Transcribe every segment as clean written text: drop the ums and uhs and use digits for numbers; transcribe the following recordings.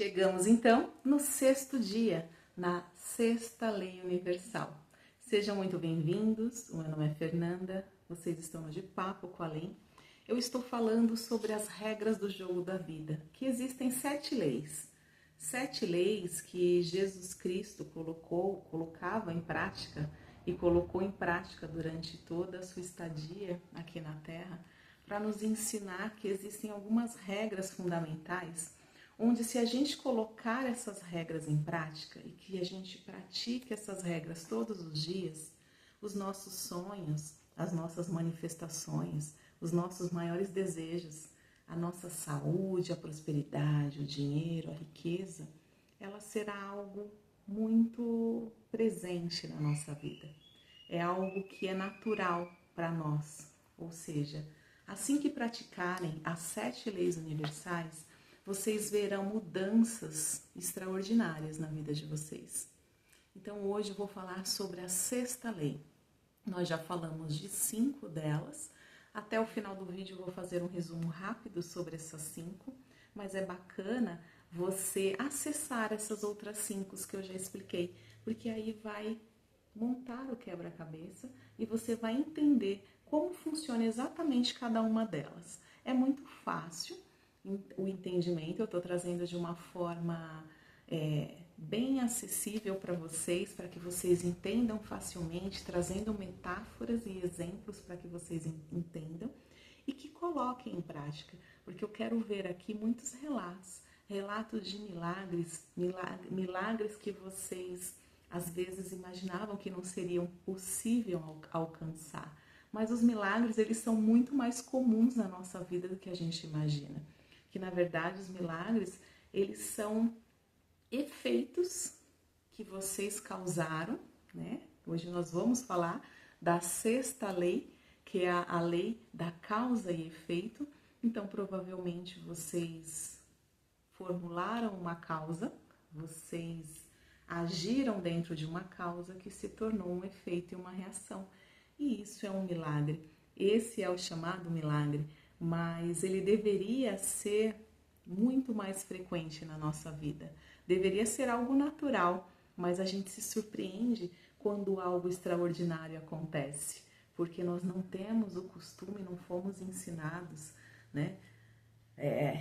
Chegamos então no sexto dia, na sexta lei universal. Sejam muito bem-vindos, o meu nome é Fernanda, vocês estão de papo com a lei. Eu estou falando sobre as regras do jogo da vida, que existem 7 leis. 7 leis que Jesus Cristo colocava em prática e colocou em prática durante toda a sua estadia aqui na Terra, para nos ensinar que existem algumas regras fundamentais onde, se a gente colocar essas regras em prática e que a gente pratique essas regras todos os dias, os nossos sonhos, as nossas manifestações, os nossos maiores desejos, a nossa saúde, a prosperidade, o dinheiro, a riqueza, ela será algo muito presente na nossa vida. É algo que é natural para nós, ou seja, assim que praticarem as 7 leis universais, vocês verão mudanças extraordinárias na vida de vocês. Então hoje eu vou falar sobre a sexta lei. Nós já falamos de 5 delas. Até o final do vídeo eu vou fazer um resumo rápido sobre essas 5, mas é bacana você acessar essas outras 5 que eu já expliquei, porque aí vai montar o quebra-cabeça e você vai entender como funciona exatamente cada uma delas. É muito fácil o entendimento, eu estou trazendo de uma forma bem acessível para vocês, para que vocês entendam facilmente, trazendo metáforas e exemplos para que vocês entendam e que coloquem em prática, porque eu quero ver aqui muitos relatos de milagres que vocês às vezes imaginavam que não seriam possível alcançar, mas os milagres, eles são muito mais comuns na nossa vida do que a gente imagina. Que na verdade os milagres, eles são efeitos que vocês causaram, né? Hoje nós vamos falar da sexta lei, que é a lei da causa e efeito. Então provavelmente vocês formularam uma causa, vocês agiram dentro de uma causa que se tornou um efeito e uma reação. E isso é um milagre. Esse é o chamado milagre. Mas ele deveria ser muito mais frequente na nossa vida. Deveria ser algo natural, mas a gente se surpreende quando algo extraordinário acontece, porque nós não temos o costume, não fomos ensinados, né?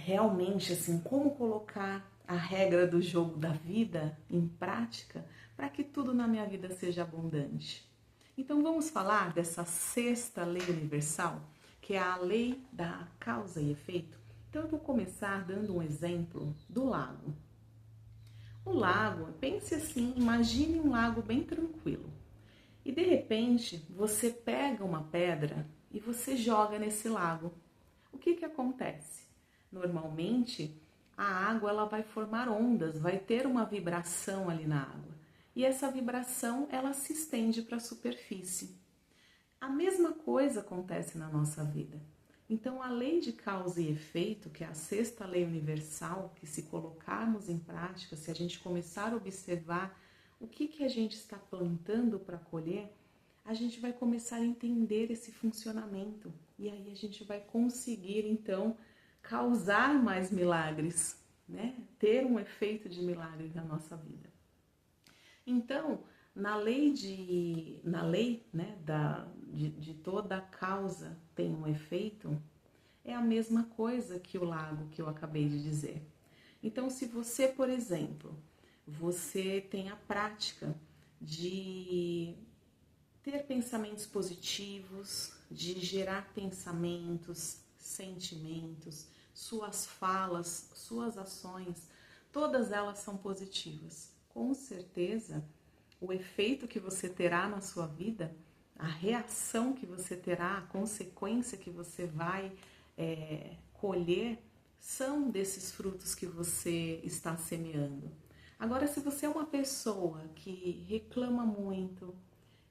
Realmente, assim, como colocar a regra do jogo da vida em prática para que tudo na minha vida seja abundante. Então vamos falar dessa sexta lei universal, que é a lei da causa e efeito. Então eu vou começar dando um exemplo do lago. O lago, pense assim, imagine um lago bem tranquilo. E de repente você pega uma pedra e você joga nesse lago. O que acontece? Normalmente a água ela vai formar ondas, vai ter uma vibração ali na água. E essa vibração ela se estende para a superfície. A mesma coisa acontece na nossa vida. Então, a lei de causa e efeito, que é a sexta lei universal, que se colocarmos em prática, se a gente começar a observar o que a gente está plantando para colher, a gente vai começar a entender esse funcionamento. E aí a gente vai conseguir, então, causar mais milagres, né? Ter um efeito de milagre na nossa vida. Então, na lei, né, de toda a causa tem um efeito, é a mesma coisa que o lago que eu acabei de dizer. Então, se você, por exemplo, você tem a prática de ter pensamentos positivos, de gerar pensamentos, sentimentos, suas falas, suas ações, todas elas são positivas. Com certeza, o efeito que você terá na sua vida, a reação que você terá, a consequência que você vai colher, são desses frutos que você está semeando. Agora, se você é uma pessoa que reclama muito,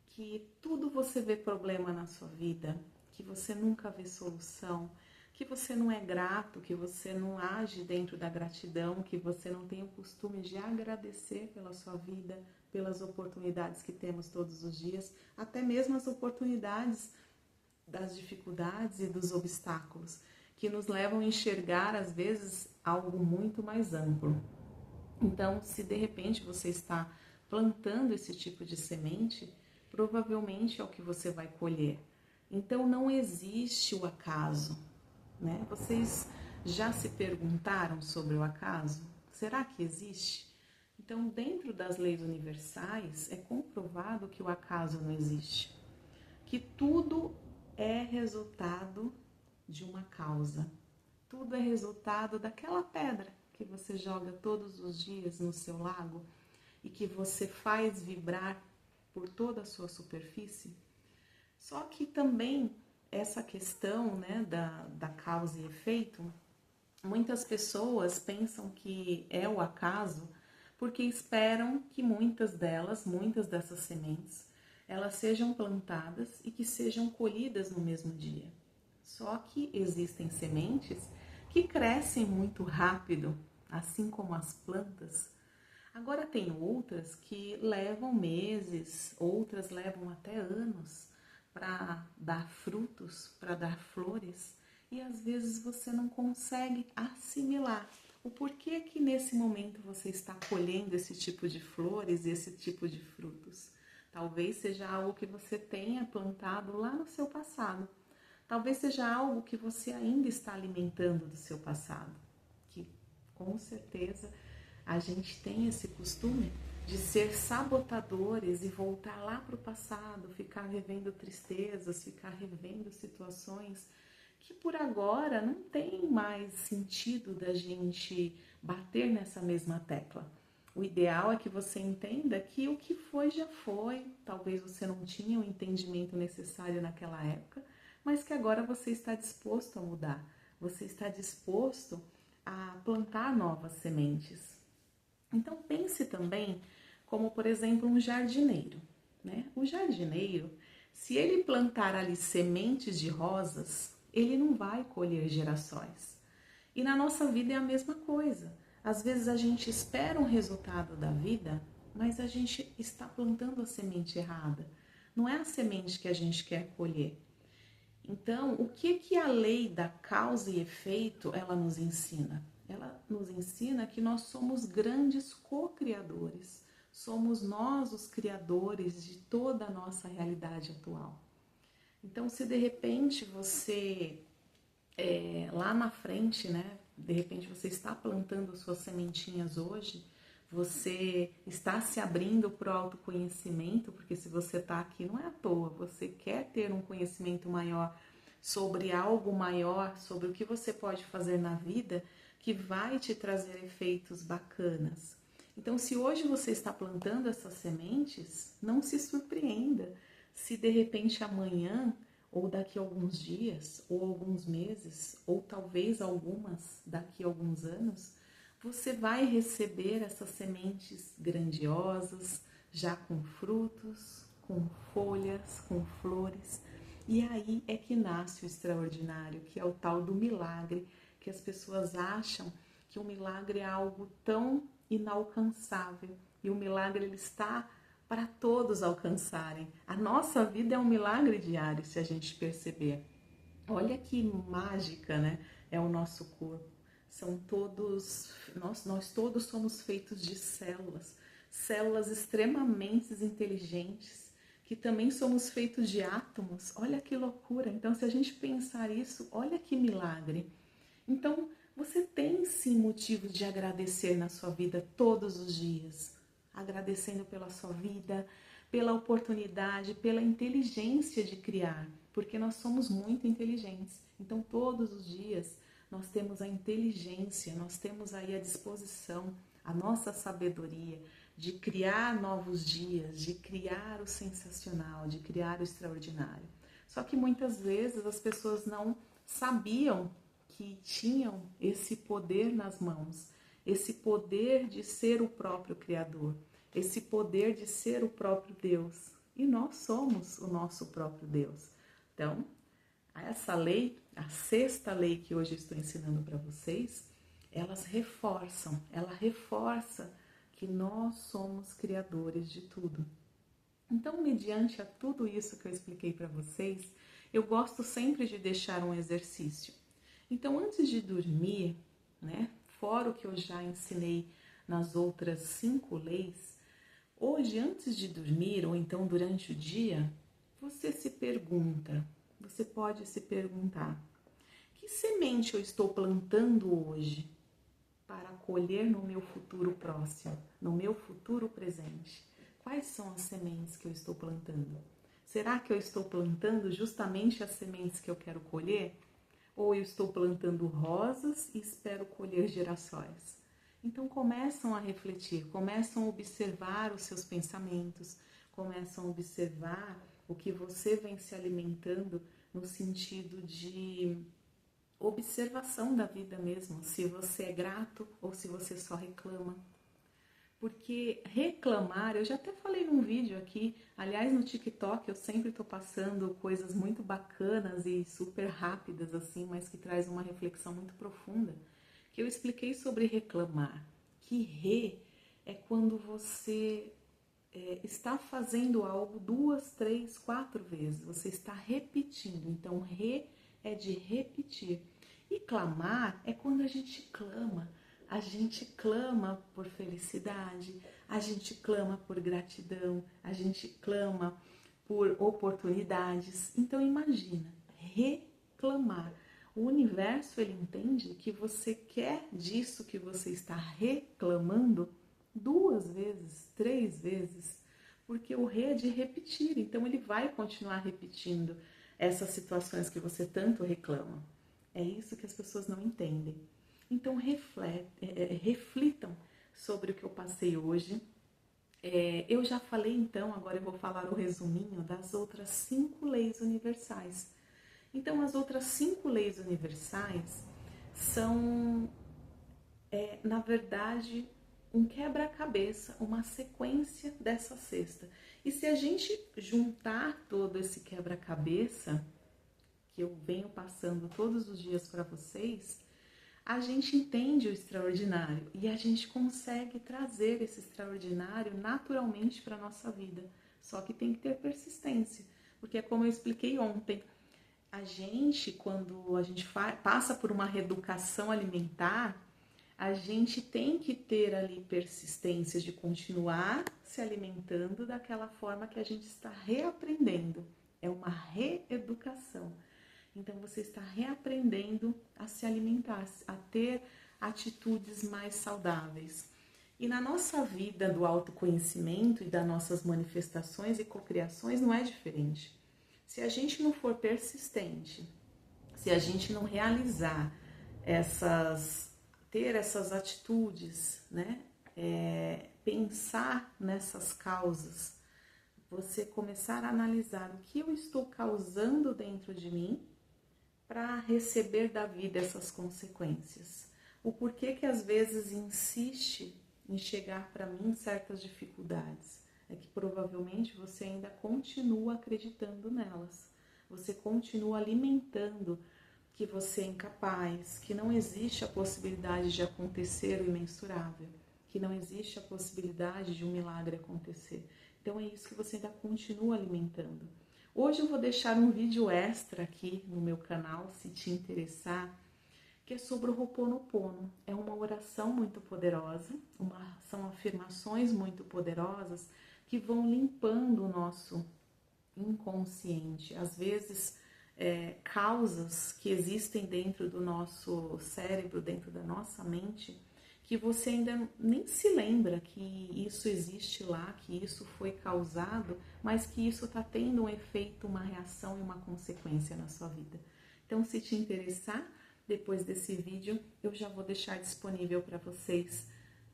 que tudo você vê problema na sua vida, que você nunca vê solução, que você não é grato, que você não age dentro da gratidão, que você não tem o costume de agradecer pela sua vida, pelas oportunidades que temos todos os dias, até mesmo as oportunidades das dificuldades e dos obstáculos, que nos levam a enxergar, às vezes, algo muito mais amplo. Então, se de repente você está plantando esse tipo de semente, provavelmente é o que você vai colher. Então, não existe o acaso, né? Vocês já se perguntaram sobre o acaso? Será que existe? Então, dentro das leis universais, é comprovado que o acaso não existe, que tudo é resultado de uma causa. Tudo é resultado daquela pedra que você joga todos os dias no seu lago e que você faz vibrar por toda a sua superfície. Só que também essa questão, né, da causa e efeito, muitas pessoas pensam que é o acaso porque esperam que muitas dessas sementes, elas sejam plantadas e que sejam colhidas no mesmo dia. Só que existem sementes que crescem muito rápido, assim como as plantas. Agora tem outras que levam meses, outras levam até anos para dar frutos, para dar flores, e às vezes você não consegue assimilar o porquê que nesse momento você está colhendo esse tipo de flores e esse tipo de frutos. Talvez seja algo que você tenha plantado lá no seu passado. Talvez seja algo que você ainda está alimentando do seu passado, que com certeza a gente tem esse costume de ser sabotadores e voltar lá para o passado, ficar revendo tristezas, ficar revendo situações que por agora não tem mais sentido da gente bater nessa mesma tecla. O ideal é que você entenda que o que foi já foi, talvez você não tinha o entendimento necessário naquela época, mas que agora você está disposto a mudar, você está disposto a plantar novas sementes. Então pense também como, por exemplo, um jardineiro, né? O jardineiro, se ele plantar ali sementes de rosas, ele não vai colher girassóis. E na nossa vida é a mesma coisa. Às vezes a gente espera um resultado da vida, mas a gente está plantando a semente errada. Não é a semente que a gente quer colher. Então, o que a lei da causa e efeito ela nos ensina? Ela nos ensina que nós somos grandes co-criadores. Somos nós os criadores de toda a nossa realidade atual. Então, se de repente você, lá na frente, né, de repente você está plantando suas sementinhas hoje, você está se abrindo para o autoconhecimento, porque se você está aqui não é à toa, você quer ter um conhecimento maior sobre algo maior, sobre o que você pode fazer na vida que vai te trazer efeitos bacanas. Então, se hoje você está plantando essas sementes, não se surpreenda se de repente amanhã, ou daqui a alguns dias, ou alguns meses, ou talvez algumas daqui a alguns anos, você vai receber essas sementes grandiosas, já com frutos, com folhas, com flores. E aí é que nasce o extraordinário, que é o tal do milagre, que as pessoas acham que o milagre é algo tão inalcançável. E o milagre ele está para todos alcançarem. A nossa vida é um milagre diário, se a gente perceber. Olha que mágica, né? É o nosso corpo. São todos, nós todos somos feitos de células, células extremamente inteligentes, que também somos feitos de átomos. Olha que loucura! Então, se a gente pensar isso, olha que milagre. Então, você tem sim motivos de agradecer na sua vida todos os dias. Agradecendo pela sua vida, pela oportunidade, pela inteligência de criar, porque nós somos muito inteligentes. Então, todos os dias nós temos a inteligência, nós temos aí a disposição, a nossa sabedoria de criar novos dias, de criar o sensacional, de criar o extraordinário. Só que muitas vezes as pessoas não sabiam que tinham esse poder nas mãos, esse poder de ser o próprio Criador, esse poder de ser o próprio Deus. E nós somos o nosso próprio Deus. Então, essa lei, a sexta lei que hoje eu estou ensinando para vocês, ela reforça que nós somos criadores de tudo. Então, mediante a tudo isso que eu expliquei para vocês, eu gosto sempre de deixar um exercício. Então, antes de dormir, né, fora o que eu já ensinei nas outras 5 leis, hoje, antes de dormir ou então durante o dia, você pode se perguntar: que semente eu estou plantando hoje para colher no meu futuro próximo, no meu futuro presente? Quais são as sementes que eu estou plantando? Será que eu estou plantando justamente as sementes que eu quero colher? Ou eu estou plantando rosas e espero colher girassóis? Então começam a refletir, começam a observar os seus pensamentos, começam a observar o que você vem se alimentando no sentido de observação da vida mesmo, se você é grato ou se você só reclama. Porque reclamar, eu já até falei num vídeo aqui, aliás no TikTok eu sempre estou passando coisas muito bacanas e super rápidas assim, mas que traz uma reflexão muito profunda, que eu expliquei sobre reclamar, que é quando você está fazendo algo 2, 3, 4 vezes, você está repetindo, então é de repetir. E clamar é quando a gente clama por felicidade, a gente clama por gratidão, a gente clama por oportunidades. Então imagina, reclamar. O universo, ele entende que você quer disso que você está reclamando 2 vezes, 3 vezes, porque o é de repetir, então ele vai continuar repetindo essas situações que você tanto reclama. É isso que as pessoas não entendem. Então reflitam sobre o que eu passei hoje. Eu já falei então, agora eu vou falar o resuminho das outras 5 leis universais. Então as outras 5 leis universais são, na verdade, um quebra-cabeça, uma sequência dessa cesta. E se a gente juntar todo esse quebra-cabeça, que eu venho passando todos os dias para vocês, a gente entende o extraordinário e a gente consegue trazer esse extraordinário naturalmente para a nossa vida. Só que tem que ter persistência, porque é como eu expliquei ontem, a gente, quando a gente passa por uma reeducação alimentar, a gente tem que ter ali persistência de continuar se alimentando daquela forma que a gente está reaprendendo. É uma reeducação. Então você está reaprendendo a se alimentar, a ter atitudes mais saudáveis. E na nossa vida do autoconhecimento e das nossas manifestações e cocriações não é diferente. Se a gente não for persistente, se a gente não realizar ter essas atitudes, né? Pensar nessas causas, você começar a analisar o que eu estou causando dentro de mim para receber da vida essas consequências. O porquê que às vezes insiste em chegar para mim certas dificuldades. É que provavelmente você ainda continua acreditando nelas. Você continua alimentando que você é incapaz, que não existe a possibilidade de acontecer o imensurável, que não existe a possibilidade de um milagre acontecer. Então é isso que você ainda continua alimentando. Hoje eu vou deixar um vídeo extra aqui no meu canal, se te interessar, que é sobre o Ho'oponopono. É uma oração muito poderosa, são afirmações muito poderosas que vão limpando o nosso inconsciente. Às vezes, causas que existem dentro do nosso cérebro, dentro da nossa mente, que você ainda nem se lembra que isso existe lá, que isso foi causado, mas que isso está tendo um efeito, uma reação e uma consequência na sua vida. Então, se te interessar, depois desse vídeo, eu já vou deixar disponível para vocês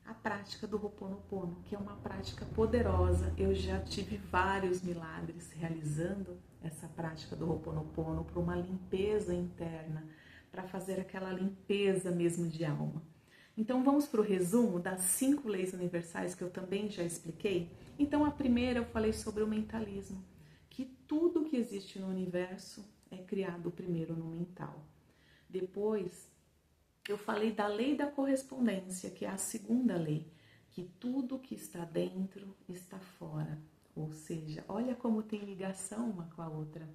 a prática do Ho'oponopono, que é uma prática poderosa. Eu já tive vários milagres realizando essa prática do Ho'oponopono para uma limpeza interna, para fazer aquela limpeza mesmo de alma. Então vamos para o resumo das 5 leis universais que eu também já expliquei. Então a primeira eu falei sobre o mentalismo, que tudo que existe no universo é criado primeiro no mental. Depois eu falei da lei da correspondência, que é a segunda lei, que tudo que está dentro está fora. Ou seja, olha como tem ligação uma com a outra.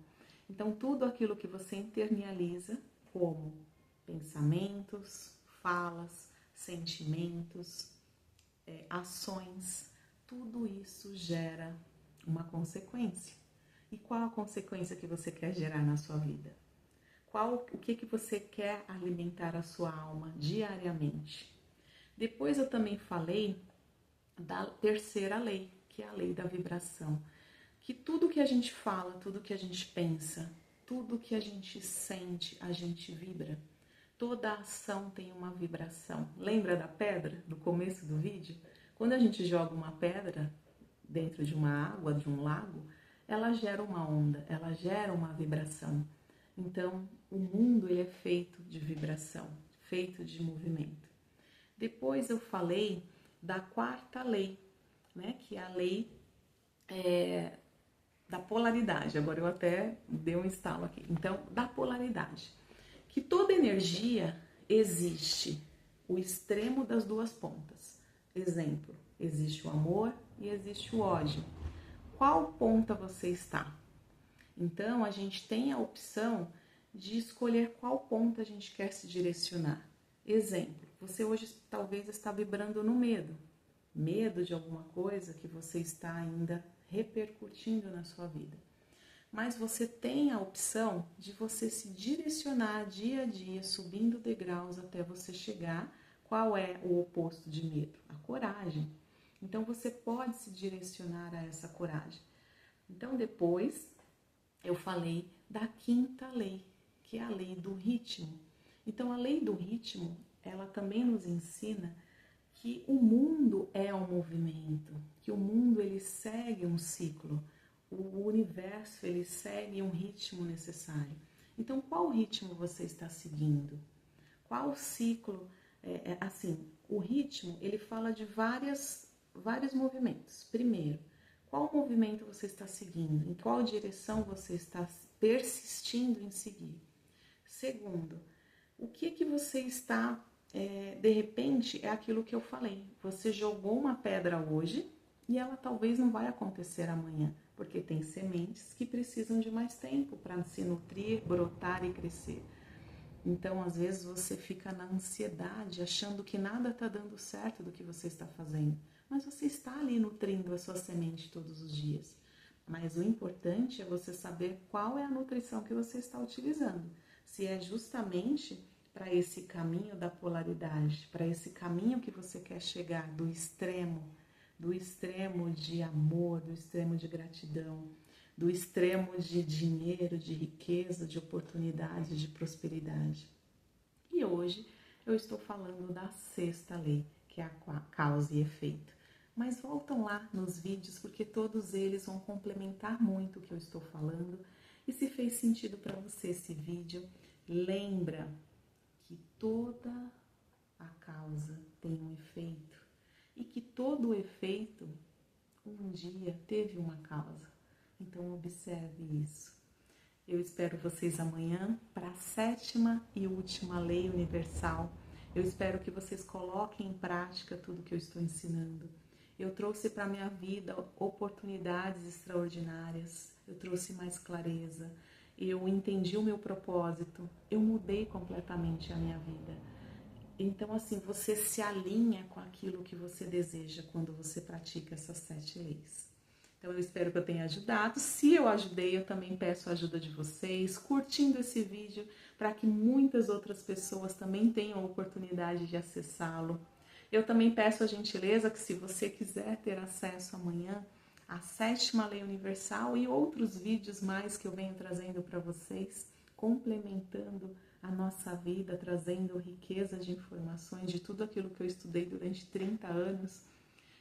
Então tudo aquilo que você internaliza, como pensamentos, falas, sentimentos, ações, tudo isso gera uma consequência. E qual a consequência que você quer gerar na sua vida? O que você quer alimentar a sua alma diariamente? Depois eu também falei da terceira lei, que é a lei da vibração. Que tudo que a gente fala, tudo que a gente pensa, tudo que a gente sente, a gente vibra. Toda ação tem uma vibração. Lembra da pedra, no começo do vídeo? Quando a gente joga uma pedra dentro de uma água, de um lago, ela gera uma onda, ela gera uma vibração. Então, o mundo ele é feito de vibração, feito de movimento. Depois eu falei da quarta lei, né, que é a lei da polaridade. Agora eu até dei um estalo aqui. Então, da polaridade. Que toda energia existe o extremo das duas pontas. Exemplo, existe o amor e existe o ódio. Qual ponta você está? Então, a gente tem a opção de escolher qual ponta a gente quer se direcionar. Exemplo, você hoje talvez está vibrando no medo. Medo de alguma coisa que você está ainda repercutindo na sua vida. Mas você tem a opção de você se direcionar dia a dia, subindo degraus até você chegar. Qual é o oposto de medo? A coragem. Então você pode se direcionar a essa coragem. Então depois eu falei da quinta lei, que é a lei do ritmo. Então a lei do ritmo, ela também nos ensina que o mundo é um movimento, que o mundo ele segue um ciclo. O universo ele segue um ritmo necessário. Então, qual ritmo você está seguindo? Qual ciclo? Assim, o ritmo ele fala de vários movimentos. Primeiro, qual movimento você está seguindo? Em qual direção você está persistindo em seguir? Segundo, o que você está de repente é aquilo que eu falei. Você jogou uma pedra hoje e ela talvez não vai acontecer amanhã, porque tem sementes que precisam de mais tempo para se nutrir, brotar e crescer. Então, às vezes você fica na ansiedade, achando que nada está dando certo do que você está fazendo, mas você está ali nutrindo a sua semente todos os dias. Mas o importante é você saber qual é a nutrição que você está utilizando. Se é justamente para esse caminho da polaridade, para esse caminho que você quer chegar do extremo de amor, do extremo de gratidão, do extremo de dinheiro, de riqueza, de oportunidade, de prosperidade. E hoje eu estou falando da sexta lei, que é a causa e efeito. Mas voltam lá nos vídeos, porque todos eles vão complementar muito o que eu estou falando. E se fez sentido para você esse vídeo, lembra que toda a causa tem um efeito e que todo o efeito um dia teve uma causa. Então observe isso. Eu espero vocês amanhã para a sétima e última lei universal. Eu espero que vocês coloquem em prática tudo que eu estou ensinando. Eu trouxe para a minha vida oportunidades extraordinárias. Eu trouxe mais clareza. Eu entendi o meu propósito, eu mudei completamente a minha vida. Então, assim, você se alinha com aquilo que você deseja quando você pratica essas 7 leis. Então, eu espero que eu tenha ajudado. Se eu ajudei, eu também peço a ajuda de vocês, curtindo esse vídeo, para que muitas outras pessoas também tenham a oportunidade de acessá-lo. Eu também peço a gentileza que, se você quiser ter acesso amanhã a sétima lei universal e outros vídeos mais que eu venho trazendo para vocês, complementando a nossa vida, trazendo riqueza de informações de tudo aquilo que eu estudei durante 30 anos.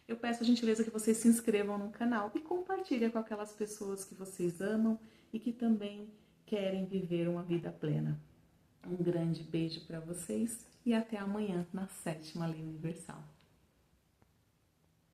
Eu peço a gentileza que vocês se inscrevam no canal e compartilhem com aquelas pessoas que vocês amam e que também querem viver uma vida plena. Um grande beijo para vocês e até amanhã na sétima lei universal.